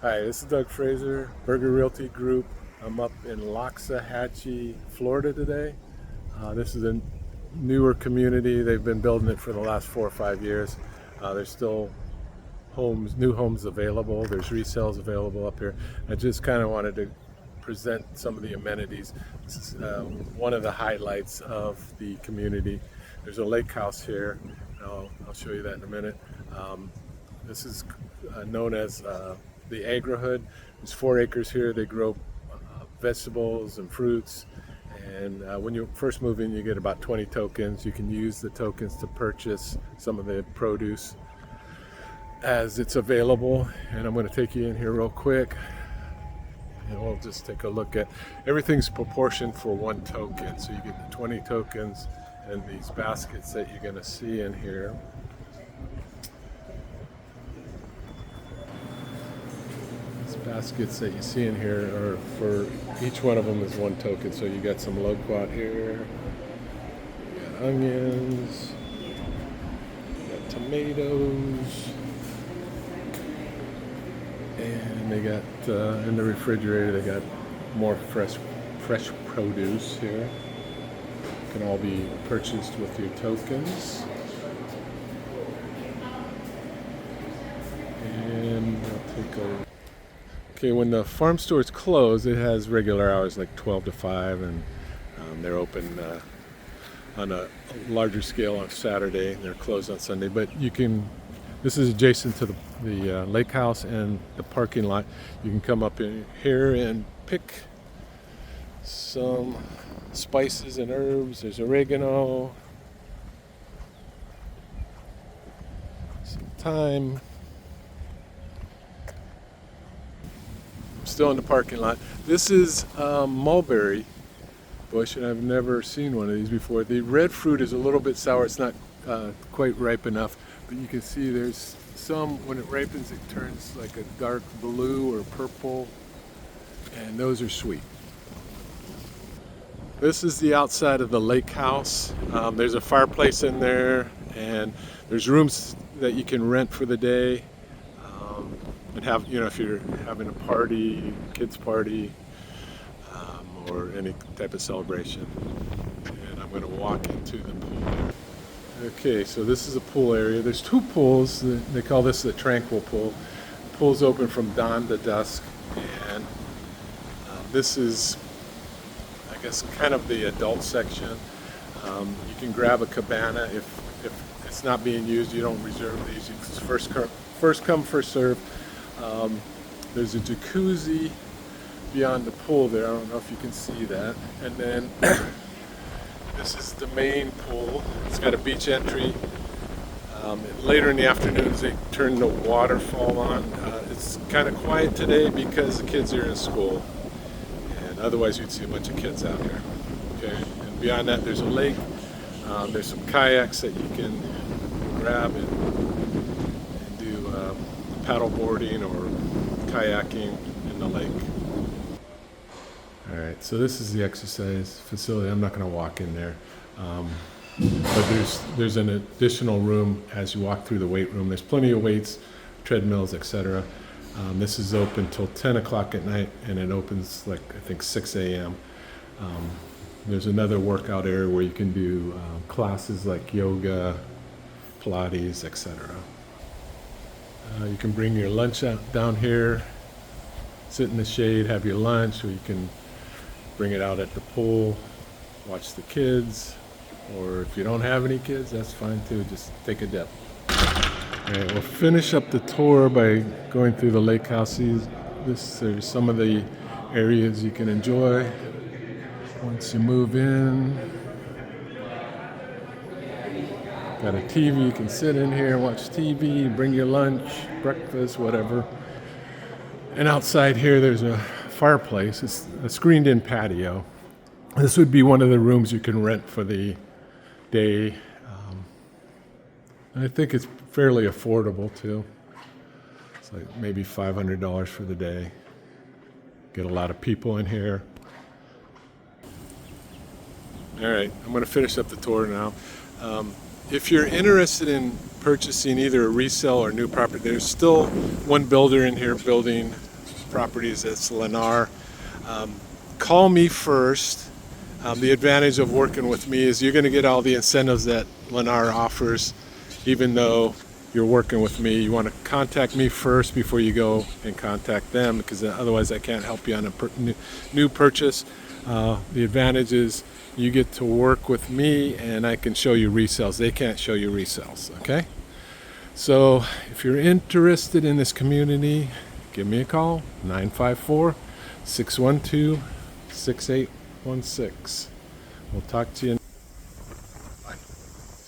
Hi, this is Doug Fraser, Burger Realty Group. I'm up in Loxahatchee, Florida today. This is a newer community. They've been building it for the last 4 or 5 years. There's still new homes available. There's resales available up here. I just kind of wanted to present some of the amenities. This is one of the highlights of the community. There's a lake house here. I'll show you that in a minute. This is known as the Agri-hood. There's 4 acres here. They grow vegetables and fruits. And when you first move in, you get about 20 tokens. You can use the tokens to purchase some of the produce as it's available. And I'm going to take you in here real quick. And we'll just take a look at everything's proportioned for 1 token. So you get the 20 tokens and these baskets that you're going to see in here. Baskets that you see in here are for each one of them is 1 token. So you got some loquat here, you got onions, you got tomatoes, and they got in the refrigerator they got more fresh produce here. Can all be purchased with your tokens. And I'll take a Okay, when the farm stores close, it has regular hours like 12 to 5, and they're open on a larger scale on Saturday. They're closed on Sunday, but this is adjacent to the lake house and the parking lot. You can come up in here and pick some spices and herbs. There's oregano, some thyme. Still in the parking lot. This is mulberry bush, and I've never seen one of these before. The red fruit is a little bit sour. It's not quite ripe enough, but you can see there's some, when it ripens, it turns like a dark blue or purple, and those are sweet. This is the outside of the lake house. There's a fireplace in there, and there's rooms that you can rent for the day. And have, if you're having a party, kids party, or any type of celebration. And I'm going to walk into the pool. Okay, so this is a pool area. There's 2 pools. They call this the tranquil pool. The pool's open from dawn to dusk, and this is, I guess, kind of the adult section. You can grab a cabana if it's not being used. You don't reserve these. It's first come, first serve. There's a jacuzzi beyond the pool there. I don't know if you can see that. And then this is the main pool. It's got a beach entry. Later in the afternoons they turn the waterfall on. It's kind of quiet today because the kids are in school. And otherwise you'd see a bunch of kids out here. Okay. And beyond that there's a lake. There's some kayaks that you can grab and do paddle boarding or kayaking in the lake. All right, so this is the exercise facility. I'm not going to walk in there, but there's an additional room as you walk through the weight room. There's plenty of weights, treadmills, etc. This is open till 10 o'clock at night, and it opens like I think 6 a.m. There's another workout area where you can do classes like yoga, Pilates, etc. You can bring your lunch out down here, sit in the shade, have your lunch, or you can bring it out at the pool, watch the kids, or if you don't have any kids, that's fine too, just take a dip. Alright, we'll finish up the tour by going through the lake house. There's some of the areas you can enjoy once you move in. Got a TV, you can sit in here and watch TV, bring your lunch, breakfast, whatever. And outside here there's a fireplace. It's a screened-in patio. This would be one of the rooms you can rent for the day. I think it's fairly affordable too. It's like maybe $500 for the day. Get a lot of people in here. All right, I'm going to finish up the tour now. If you're interested in purchasing either a resale or new property, there's still one builder in here building properties. It's Lennar. Call me first. The advantage of working with me is you're going to get all the incentives that Lennar offers, even though you're working with me. You want to contact me first before you go and contact them, because otherwise I can't help you on a new purchase. The advantage is you get to work with me and I can show you resales. They can't show you resales, okay? So if you're interested in this community, give me a call, 954-612-6816. We'll talk to you.